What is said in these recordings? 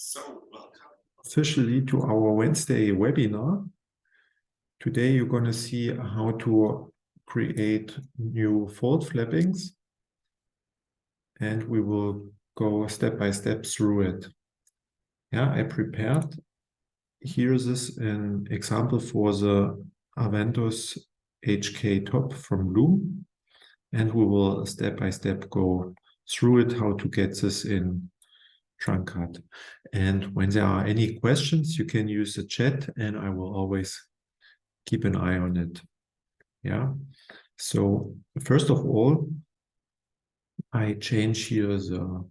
So, welcome officially to our Wednesday webinar. Today you're going to see how to create new fold flappings, and we will go step by step through it. Yeah, I prepared. Here is an example for the Aventus HK top from Loom, and we will step by step go through it, how to get this in TrunCAD. And when there are any questions, you can use the chat and I will always keep an eye on it. Yeah. So first of all, I change here the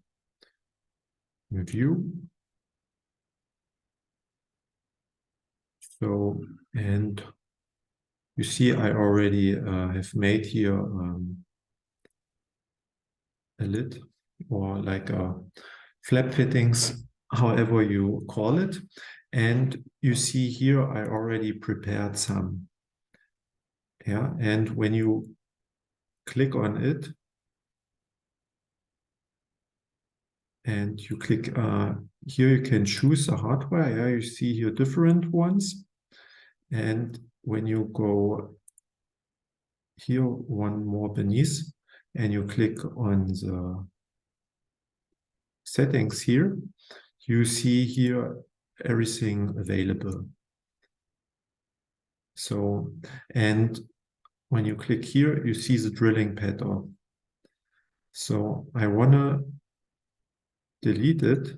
view. So, and you see, I already have made here a lid, or like a flap fittings, however you call it. And you see here, I already prepared some. Yeah, and when you click on it, and you click here, you can choose the hardware. Yeah, you see here different ones. And when you go here, one more beneath, and you click on the settings here, you see here everything available. So, and when you click here, you see the drilling pattern. So I want to delete it,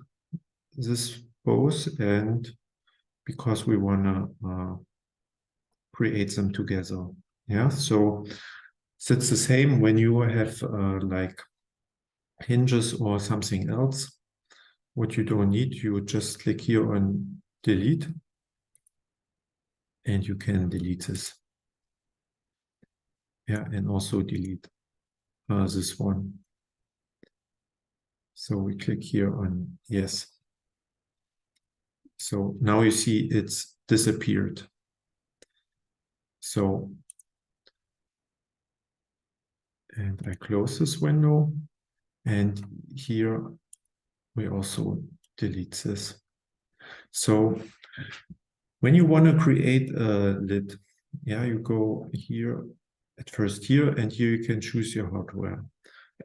this both, and because we want to create them together. Yeah, so it's the same when you have like hinges or something else. What you don't need, you just click here on delete, and you can delete this. Yeah, and also delete this one. So we click here on yes. So now you see it's disappeared. So, and I close this window, and here we also delete this. So when you want to create a lid, yeah, you go here at first here, and here you can choose your hardware.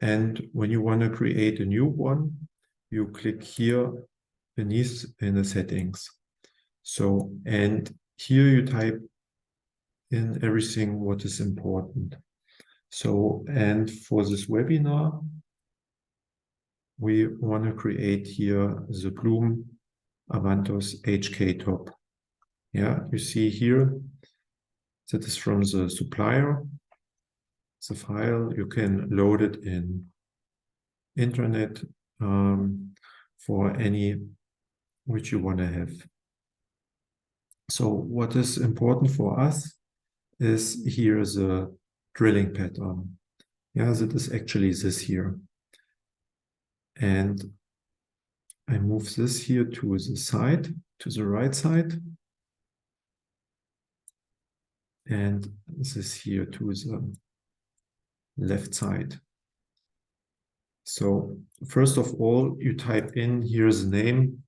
And when you want to create a new one, you click here beneath in the settings. So, and here you type in everything what is important. So, and for this webinar, we want to create here the Bloom Aventus HK top. Yeah, you see here, that is from the supplier. The file, you can load it in internet for any which you want to have. So what is important for us is here the drilling pattern. Yeah, that is actually this here. And I move this here to the side, to the right side. And this here to the left side. So first of all, you type in here's the name,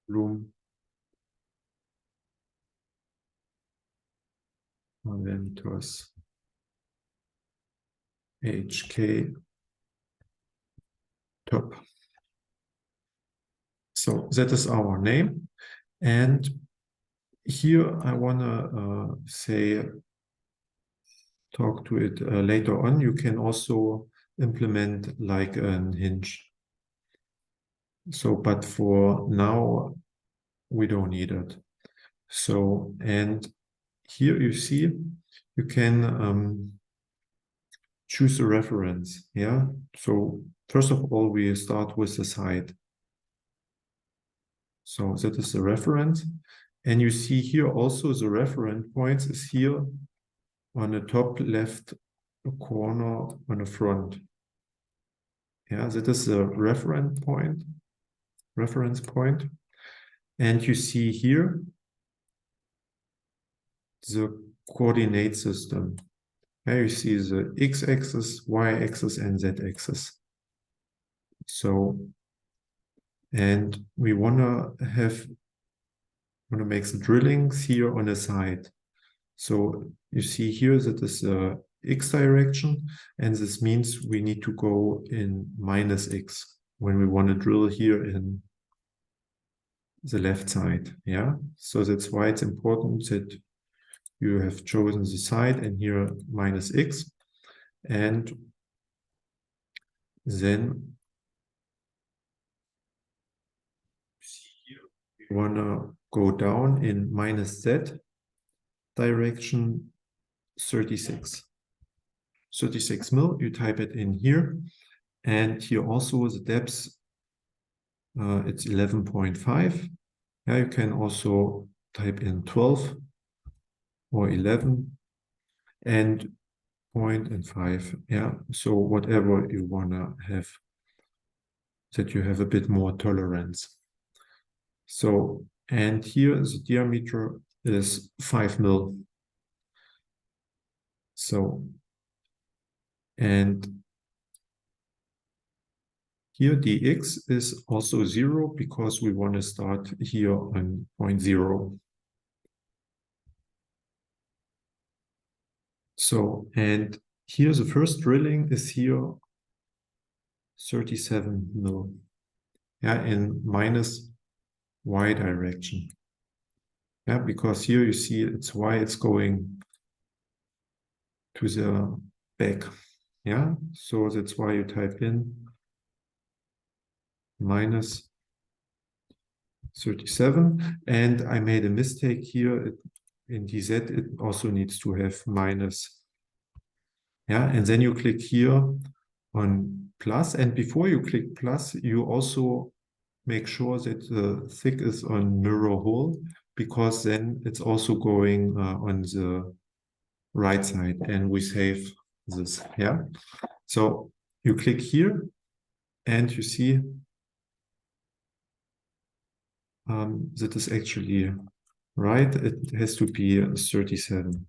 Bloom Aventus HK top. So that is our name. And here I want to say, talk to it later on. You can also implement like a hinge. So, but for now, we don't need it. So, and here you see, you can choose a reference. Yeah. So first of all, we start with the side. So that is the reference. And you see here also the reference points is here on the top left corner on the front. Yeah, that is the reference point. And you see here the coordinate system. Here you see the x-axis, y-axis, and z-axis. So and we want to make the drillings here on the side. So you see here that is X direction, and this means we need to go in minus X when we want to drill here in the left side. Yeah, so that's why it's important that you have chosen the side and here minus X, and then we want to go down in minus Z direction 36 mil. You type it in here, and here also the depth, it's 11.5. Yeah, you can also type in 12 or 11 and 0.5. Yeah, so whatever you want to have, that you have a bit more tolerance. So, and here the diameter is 5 mil. So, and here dx is also 0 because we want to start here on 0.0. So, and here the first drilling is here 37 mil. Yeah, in minus y direction. Yeah, because here you see it's y, it's going to the back. Yeah, so that's why you type in minus 37. And I made a mistake here. In DZ, it also needs to have minus. Yeah, and then you click here on plus. And before you click plus, you also make sure that the thick is on mirror hole, because then it's also going on the right side, and we save this. Yeah, so you click here and you see that is actually right. It has to be 37,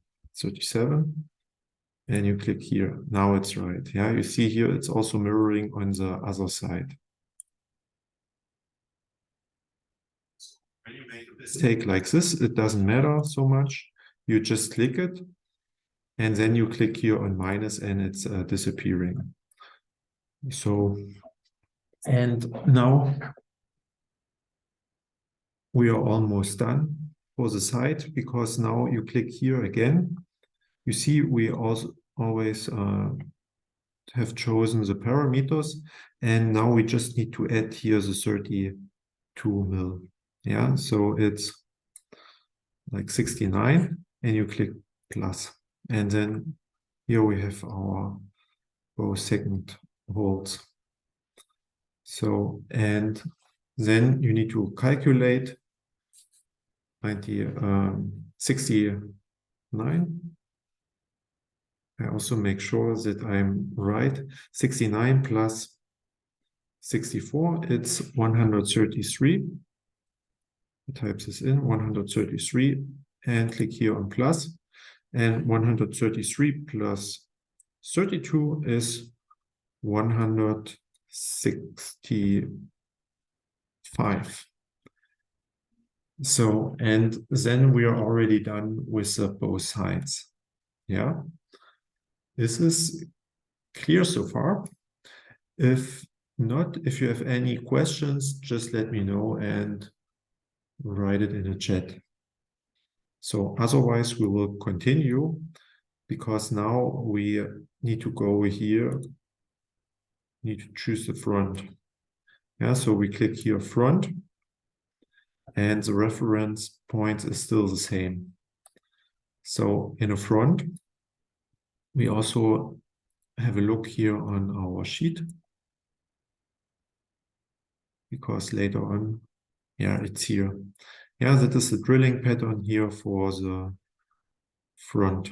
and you click here. Now it's right. Yeah, you see here it's also mirroring on the other side. When you make a mistake like this, it doesn't matter so much. You just click it, and then you click here on minus, and it's disappearing. So, and now we are almost done for the side, because now you click here again. You see, we also always have chosen the parameters, and now we just need to add here the 32 mil. Yeah, so it's like 69, and you click plus, and then here we have our both segment holes. So, and then you need to calculate 69. I also make sure that I'm right. 69 plus 64, it's 133. I type this in, 133, and click here on plus. And 133 plus 32 is 165. So, and then we are already done with both sides. Yeah. This is clear so far. If not, if you have any questions, just let me know and write it in the chat. So otherwise, we will continue, because now we need to go here, need to choose the front. Yeah, so we click here front, and the reference point is still the same. So in the front, we also have a look here on our sheet, because later on, yeah, it's here. Yeah, that is the drilling pattern here for the front.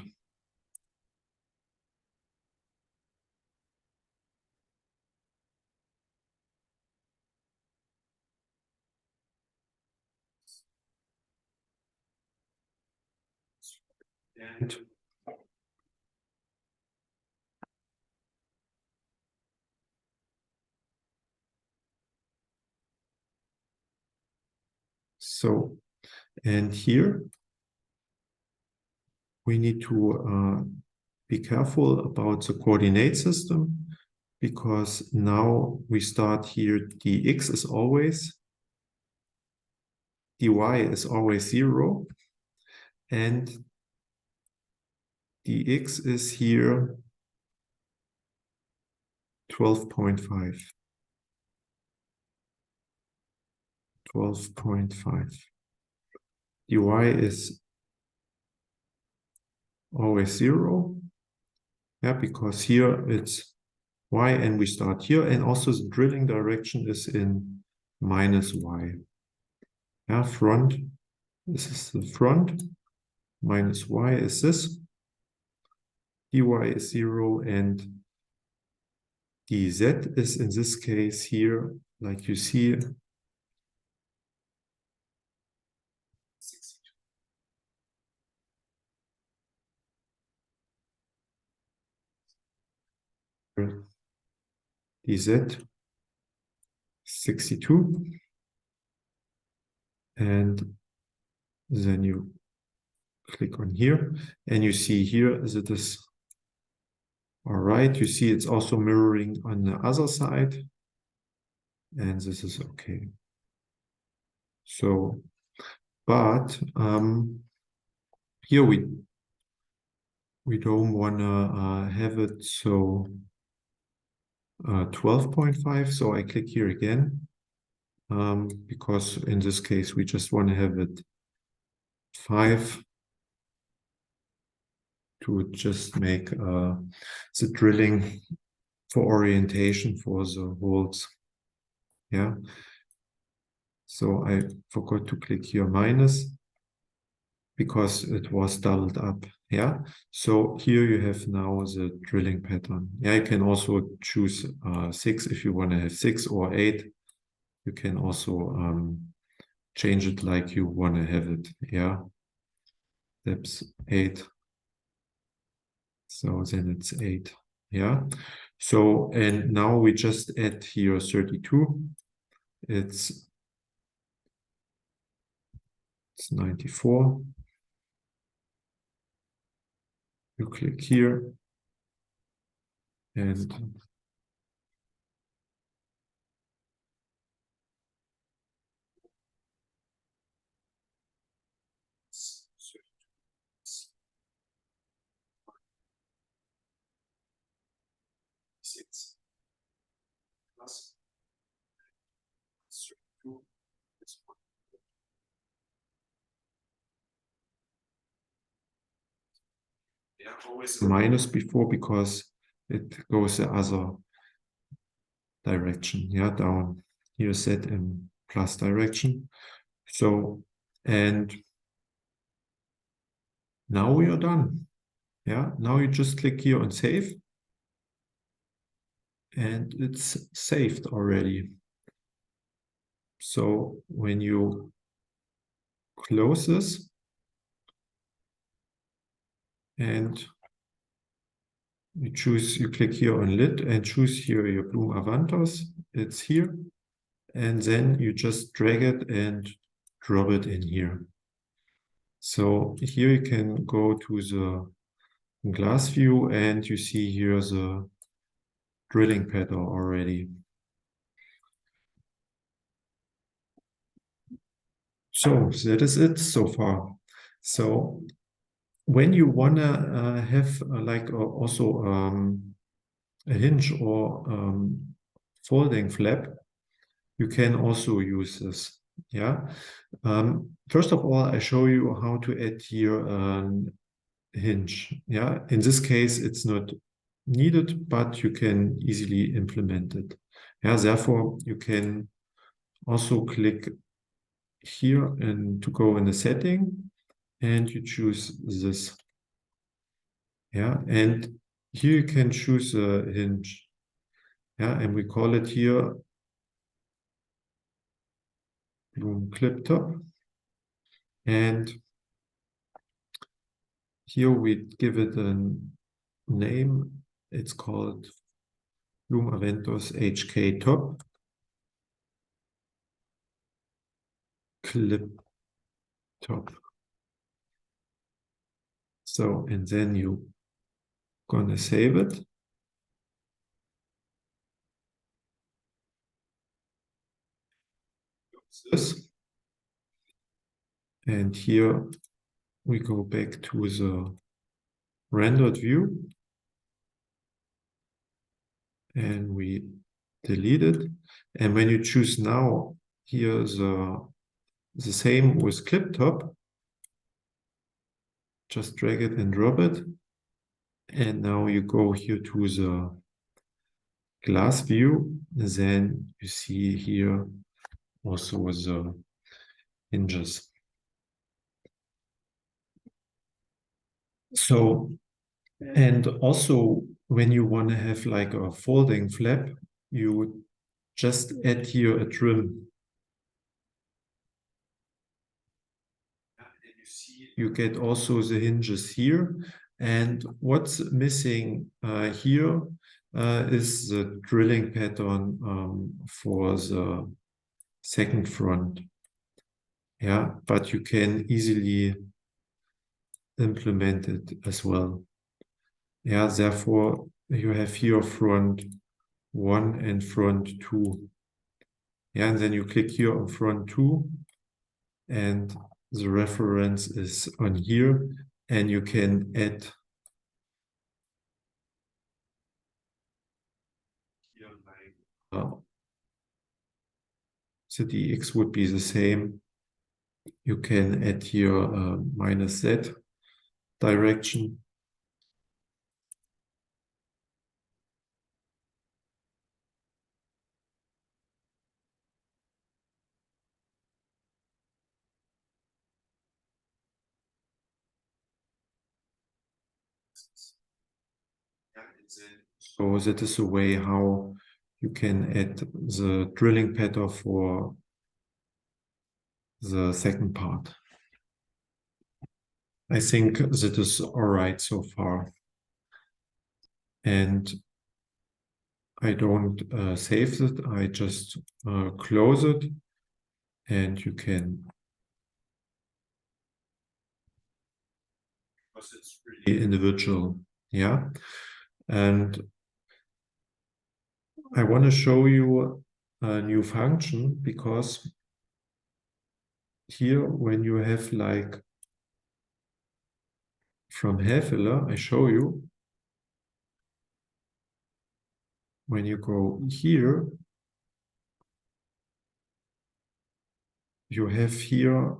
And So, and here we need to be careful about the coordinate system, because now we start here, dx is always, dy is always 0, and dx is here 12.5. 12.5. dy is always 0. Yeah, because here it's y and we start here, and also the drilling direction is in minus y. Yeah, front, this is the front, minus y is this, dy is 0, and dz is in this case here, like you see, dz 62, and then you click on here, and you see here that is all right. You see it's also mirroring on the other side, and this is okay. So, but here we don't want to have it so 12.5. So I click here again, because in this case we just want to have it 5 to just make the drilling for orientation for the holes. Yeah. So I forgot to click here minus, because it was doubled up. Yeah. So here you have now the drilling pattern. Yeah, you can also choose 6 if you want to have 6 or 8. You can also change it like you want to have it. Yeah. That's 8. So then it's 8. Yeah. So, and now we just add here 32. It's 94. You click here, and always a minus before, because it goes the other direction. Yeah, down here set in plus direction. So, and now we are done. Yeah, now you just click here on save, and it's saved already. So when you close this and you click here on lit and choose here your Bloom Avantos, it's here. And then you just drag it and drop it in here. So here you can go to the glass view, and you see here the drilling pattern already. So that is it so far. So when you wanna have like also a hinge or folding flap, you can also use this. Yeah. First of all, I show you how to add here a hinge. Yeah. In this case, it's not needed, but you can easily implement it. Yeah. Therefore, you can also click here and to go in the setting, and you choose this. Yeah. And here you can choose a hinge. Yeah. And we call it here Bloom Clip Top. And here we give it a name. It's called Bloom Aventus HK Top. clip top. So, and then you gonna save it. This. And here we go back to the rendered view and we delete it. And when you choose now, here's the same with clip top. Just drag it and drop it. And now you go here to the glass view. Then you see here also the hinges. So, and also when you want to have like a folding flap, you just add here a trim. And you see you get also the hinges here. And what's missing here is the drilling pattern for the second front. Yeah, but you can easily implement it as well. Yeah, therefore you have here front 1 and front 2. Yeah, and then you click here on front 2 and the reference is on here and you can add here like the dx would be the same. You can add here minus z direction. So that is a way how you can add the drilling pattern for the second part. I think that is all right so far. And I don't save it, I just close it and you can, because it's really individual, yeah. And I want to show you a new function because here when you have like from Häfele, I show you, when you go here, you have here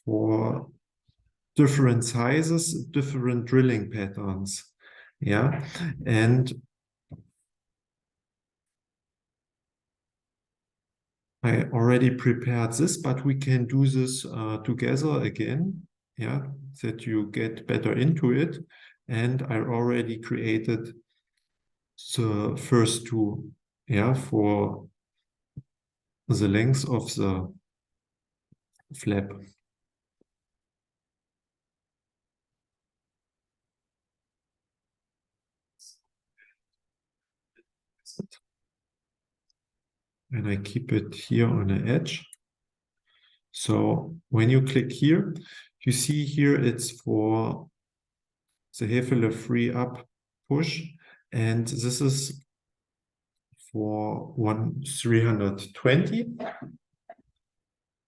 for different sizes, different drilling patterns. Yeah, and I already prepared this, but we can do this together again. Yeah, that you get better into it. And I already created the first two, yeah, for the length of the flap. And I keep it here on the edge. So when you click here, you see here it's for the Häfele free up push. And this is for 320.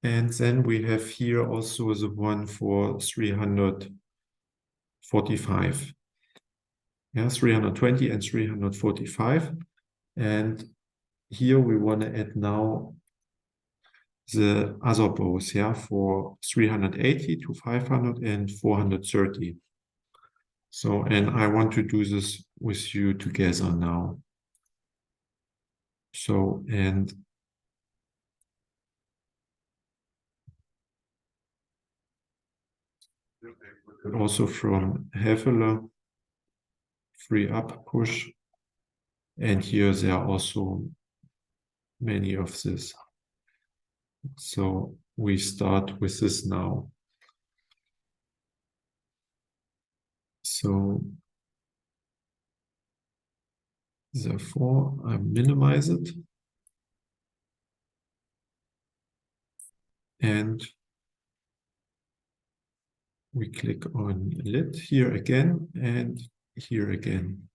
And then we have here also the one for 345. Yeah, 320 and 345. And here we want to add now the other bows, yeah, for 380 to 500 and 430. So, and I want to do this with you together now. So, and also from Häfele, free up push. And here there are also many of this. So we start with this now. So therefore I minimize it. and we click on lit here again and here again.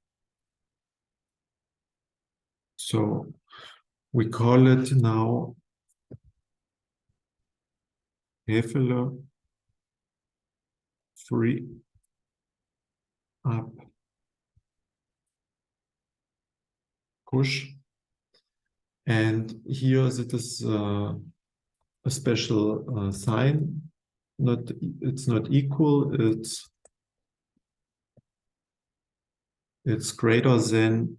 So we call it now Hefele free up push. And here it is a special sign. It's not equal. It's greater than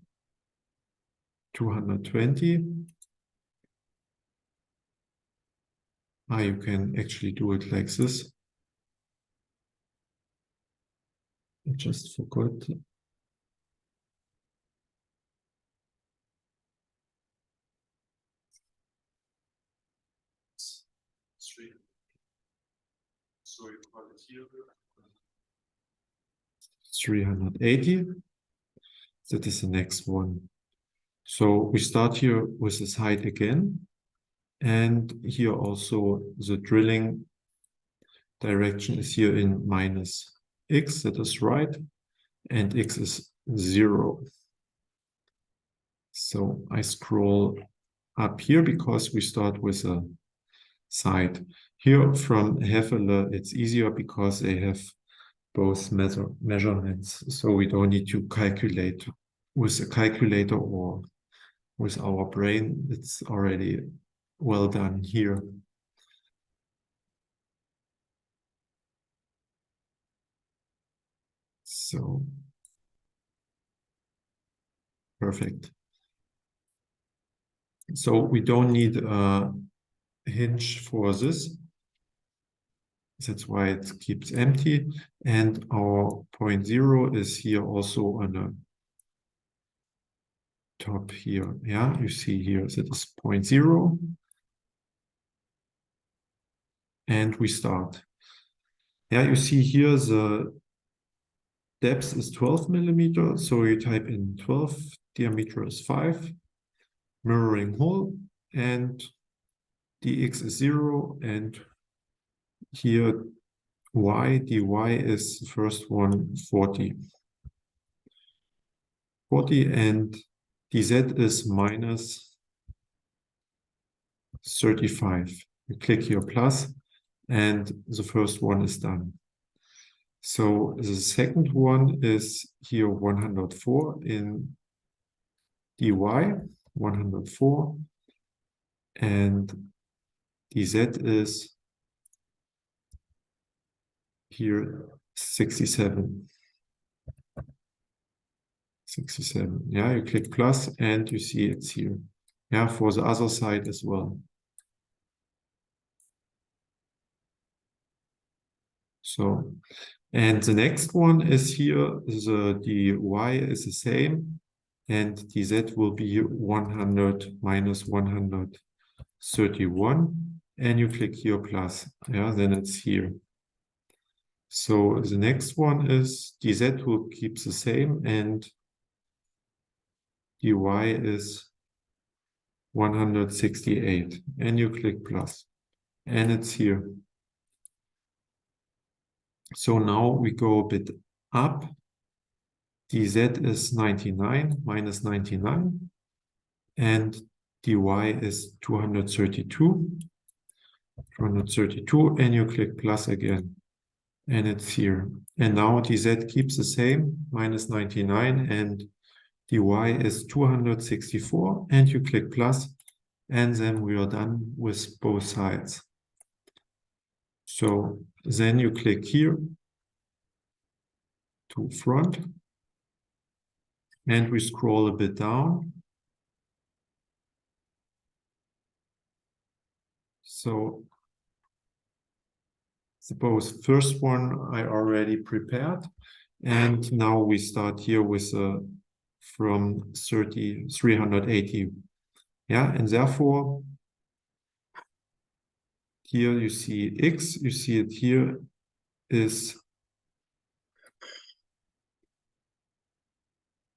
220. You can actually do it like this. I just forgot. So you call it here 380. That is the next one. So we start here with this height again. And here also the drilling direction is here in minus x, that is right. And x is 0. So I scroll up here because we start with a side. Here from Hefele, it's easier because they have both measurements. So we don't need to calculate with a calculator or with our brain. It's already well done here. So perfect. So we don't need a hinge for this. That's why it keeps empty. And our 0.0 is here also on the top here. Yeah, you see here that is 0.0. And we start. Yeah, you see here the depth is 12 millimeters. So you type in 12, diameter is 5, mirroring hole, and dx is 0, and here dy is the first one 40. 40, and dz is minus 35. You click here plus, and the first one is done. So the second one is here 104 in dy, 104, and dz is here 67. 67. Yeah, you click plus and you see it's here. Yeah, for the other side as well. So, and the next one is here, the dy is the same, and dz will be 100 minus 131, and you click here plus. Yeah, then it's here. So the next one is dz will keep the same, and dy is 168, and you click plus, and it's here. So now we go a bit up. dz is 99 minus 99, and dy is 232. 232, and you click plus again, and it's here. And now dz keeps the same, minus 99, and dy is 264, and you click plus, and then we are done with both sides. So then you click here to front, and we scroll a bit down. So suppose first one I already prepared, and now we start here with from 380. Yeah, and therefore here you see x, you see it here is,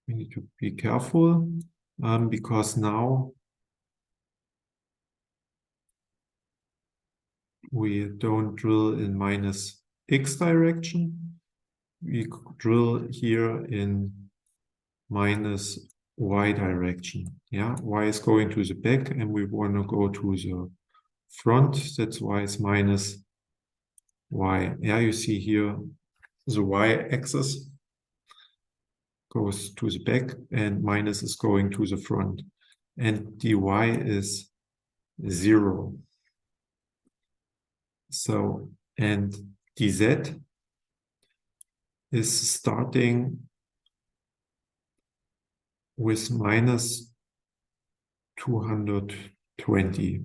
we need to be careful because now we don't drill in minus x direction. We drill here in minus y direction. Yeah, y is going to the back and we want to go to the front. That's why it's minus y. Yeah, you see here the y-axis goes to the back and minus is going to the front. And dy is 0. So, and dz is starting with minus 220.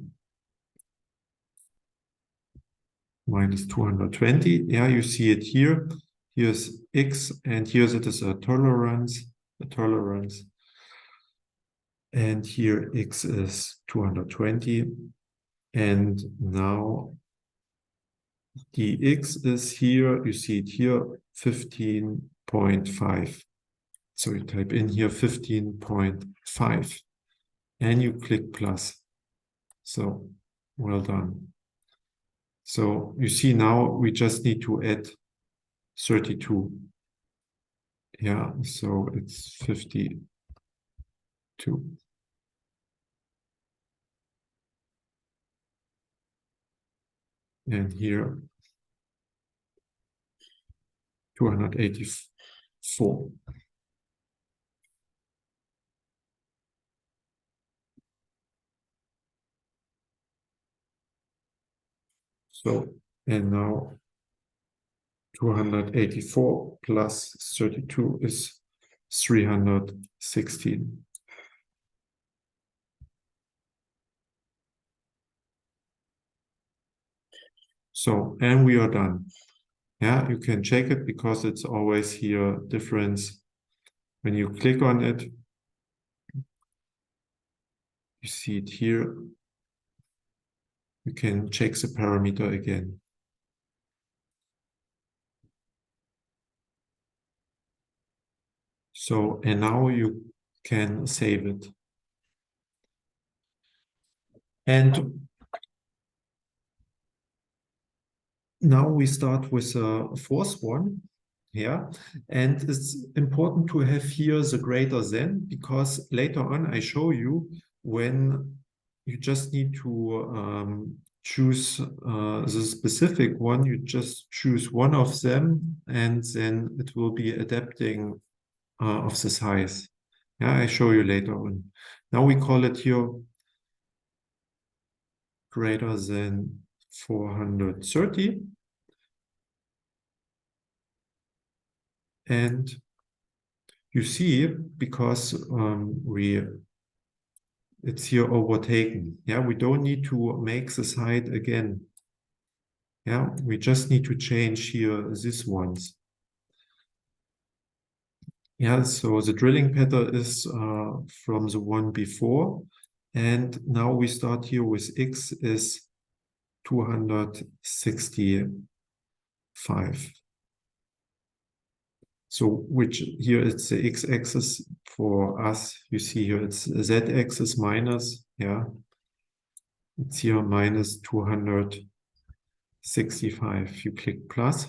Minus 220. Yeah, you see it here. Here's x, and here's it is a tolerance. And here x is 220. And now dx is here, you see it here, 15.5. So you type in here 15.5 and you click plus. So well done. So you see now we just need to add 32. Yeah, so it's 52. And here 284. So, and now 284 plus 32 is 316. So, and we are done. Yeah, you can check it because it's always here difference. When you click on it, you see it here. You can check the parameter again. So, and now you can save it. And now we start with a fourth one. Yeah, and it's important to have here the greater than, because later on I show you when you just need to choose the specific one, you just choose one of them and then it will be adapting of the size. Yeah, I show you later on. Now we call it here greater than 430. And you see, because it's here overtaken. Yeah, we don't need to make the side again. Yeah, we just need to change here these ones. Yeah, so the drilling pattern is from the one before. And now we start here with x is 265. So which here it's the x-axis for us. You see here it's z-axis minus, yeah. It's here minus 265. You click plus.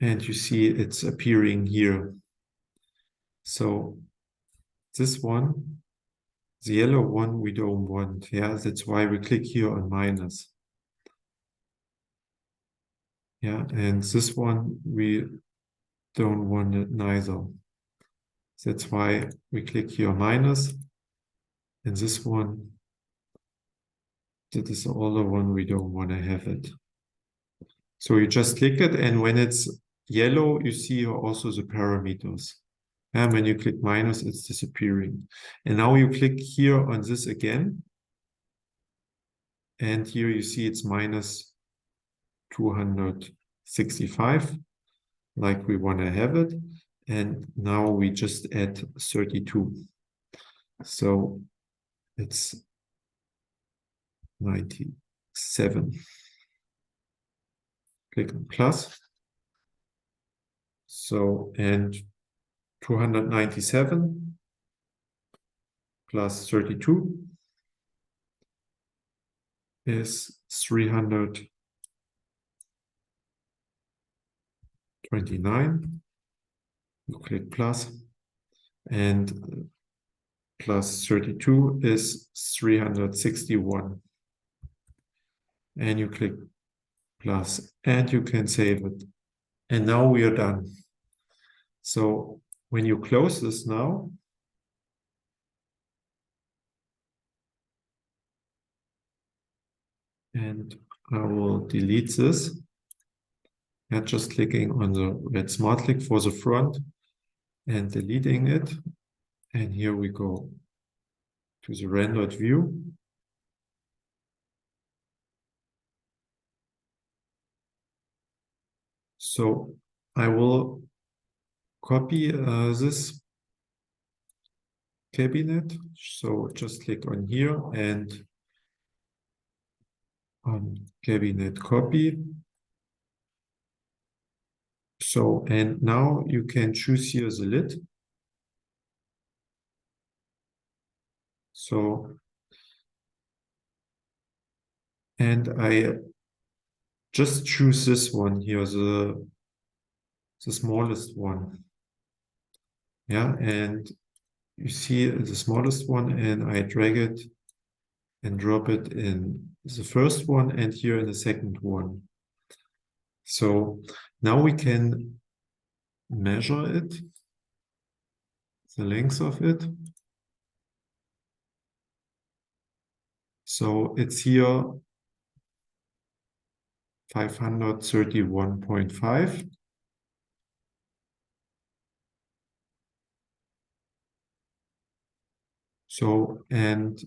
And you see it's appearing here. So this one, the yellow one, we don't want. Yeah, that's why we click here on minus. Yeah, and this one, we don't want it neither. That's why we click here minus. And this one, that is the older one, we don't want to have it. So you just click it, and when it's yellow, you see here also the parameters. And when you click minus, it's disappearing. And now you click here on this again. And here you see it's minus 265, like we want to have it. And now we just add 32. So it's 97. Click on plus. So, and 297 plus 32 is 329. You click plus, and plus 32 is 361. And you click plus, and you can save it. And now we are done. So when you close this now, and I will delete this, and just clicking on the red smart click for the front and deleting it. And here we go to the rendered view. So I will copy this cabinet. So just click on here and on cabinet copy. So, and now you can choose here the lid. So, and I just choose this one here, the smallest one. Yeah, and you see the smallest one, and I drag it and drop it in the first one and here in the second one. So now we can measure it, the length of it. So it's here 531.5. So, and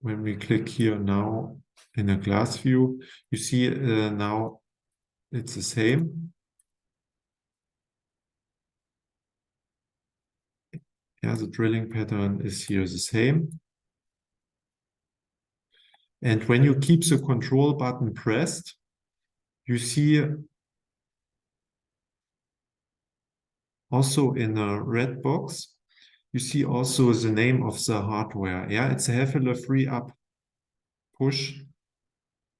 when we click here now in a glass view, you see now it's the same. Yeah, the drilling pattern is here the same. And when you keep the control button pressed, you see also in a red box, you see also the name of the hardware. Yeah, it's a Hefele free up push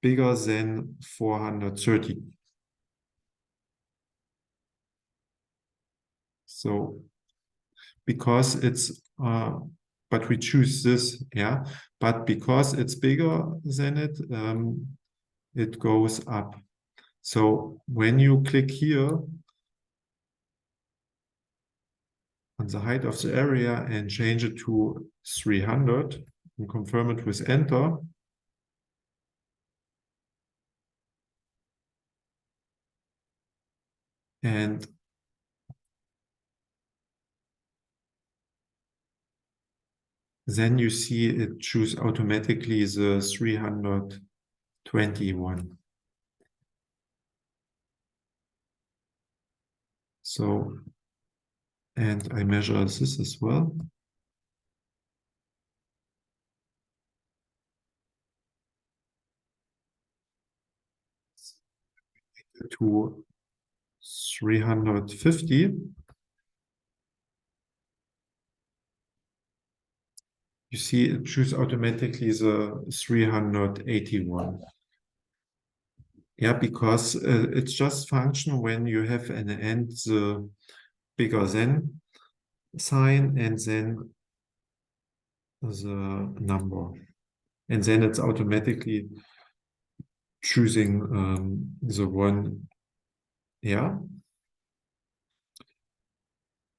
bigger than 430. So because it's, but we choose this, yeah, but because it's bigger than it, it goes up. So when you click here on the height of the area and change it to 300 and confirm it with enter, and then you see it choose automatically the 321. So, and I measure this as well. To 350. You see it choose automatically the 381. Yeah, because it's just function when you have an end the bigger than sign and then the number. And then it's automatically choosing the one, yeah.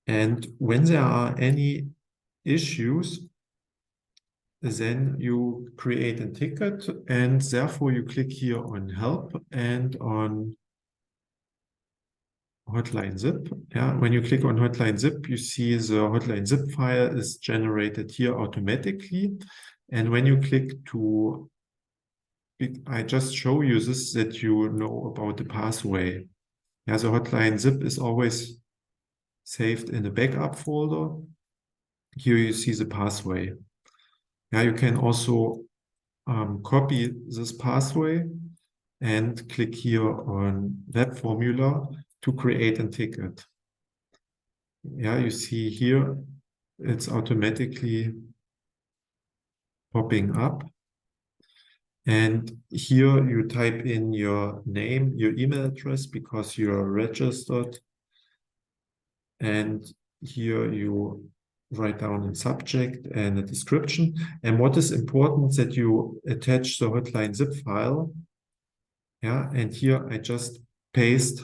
And when there are any issues, then you create a ticket, and therefore you click here on help and on hotline zip. Yeah, when you click on hotline zip, you see the hotline zip file is generated here automatically. And when you click to, I just show you this that you know about the pathway. Yeah, the hotline zip is always saved in the backup folder. Here you see the pathway. Yeah, you can also copy this pathway and click here on web formula to create a ticket. Yeah, you see here, it's automatically popping up. And here you type in your name, your email address, because you're registered. And here you write down a subject and a description. And what is important is that you attach the hotline zip file. Yeah, and here I just paste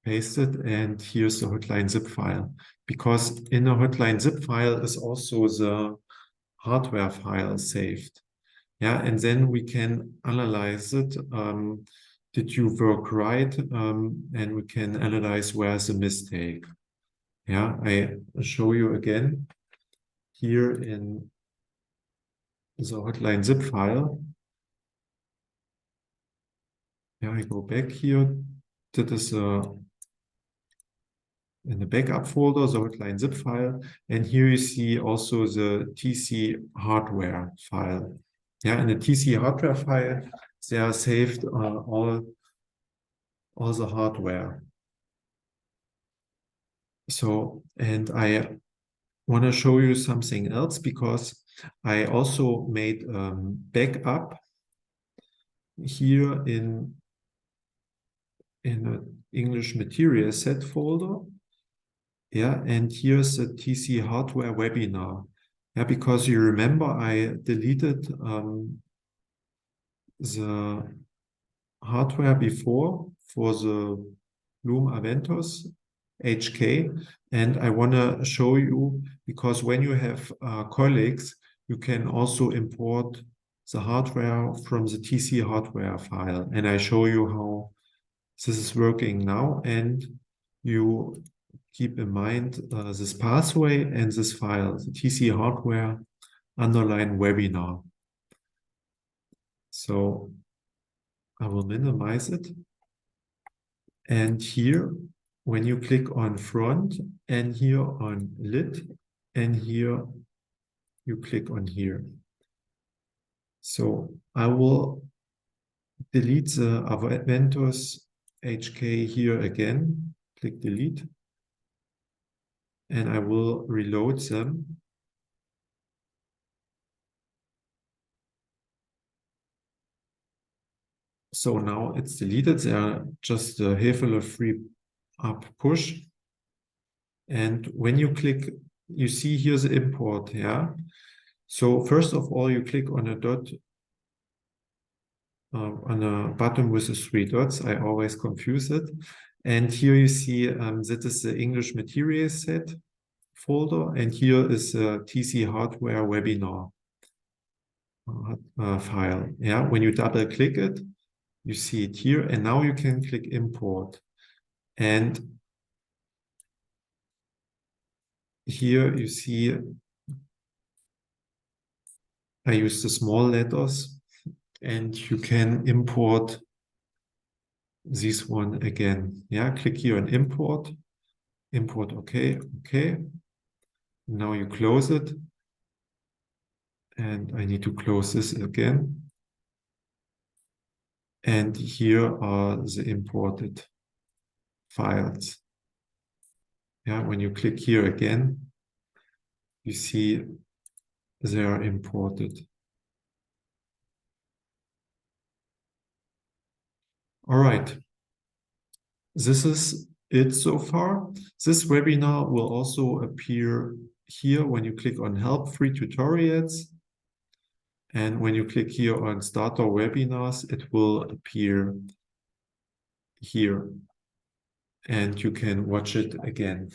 it, and here's the hotline zip file. Because in a hotline zip file is also the hardware file saved. Yeah, and then we can analyze it. Did you work right? And we can analyze where's the mistake. Yeah, I show you again here in the hotline zip file. Yeah, I go back here. That is in the backup folder, the hotline zip file. And here you see also the TC hardware file. Yeah, in the TC hardware file, they are saved all the hardware. So, and I want to show you something else, because I also made backup here in an English material set folder. Yeah, and here's the TC hardware webinar. Yeah, because you remember I deleted the hardware before for the Bloom Aventus HK, and I want to show you, because when you have colleagues, you can also import the hardware from the TC hardware file, and I show you how this is working now, and you keep in mind this pathway and this file, the TC hardware underline webinar. So I will minimize it. And here, when you click on front, and here on lit, and here you click on here. So I will delete the Aventus HK here again, click delete, and I will reload them. So now it's deleted. They are just a Hefele free up push. And when you click, you see here's the import, yeah? So first of all, you click on a dot, on a button with the three dots. I always confuse it. And here you see that is the English material set folder. And here is the TC hardware webinar file. Yeah, when you double click it, you see it here. And now you can click import. And here you see I use the small letters, and you can import this one again. Yeah, click here on import, okay, okay. Now you close it, and I need to close this again. And here are the imported files. Yeah, when you click here again, you see they are imported. All right. This is it so far. This webinar will also appear here when you click on help free tutorials. And when you click here on start our webinars, it will appear here. And you can watch it again.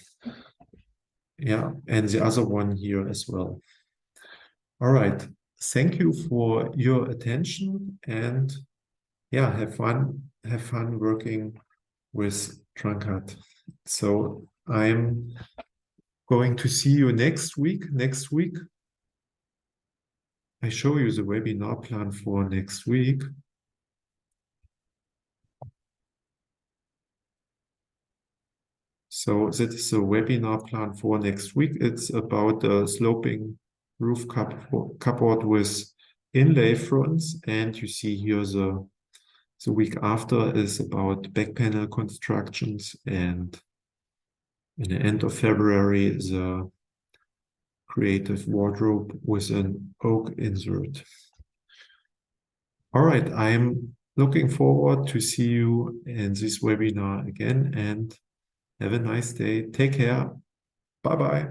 Yeah, and the other one here as well. All right. Thank you for your attention, and yeah, have fun working with TrunCAD. So I'm going to see you next week. Next week, I show you the webinar plan for next week. So that is a webinar plan for next week. It's about the sloping roof cupboard with inlay fronts. And you see here the week after is about back panel constructions. And in the end of February, the creative wardrobe with an oak insert. All right, I'm looking forward to see you in this webinar again, and have a nice day. Take care. Bye-bye.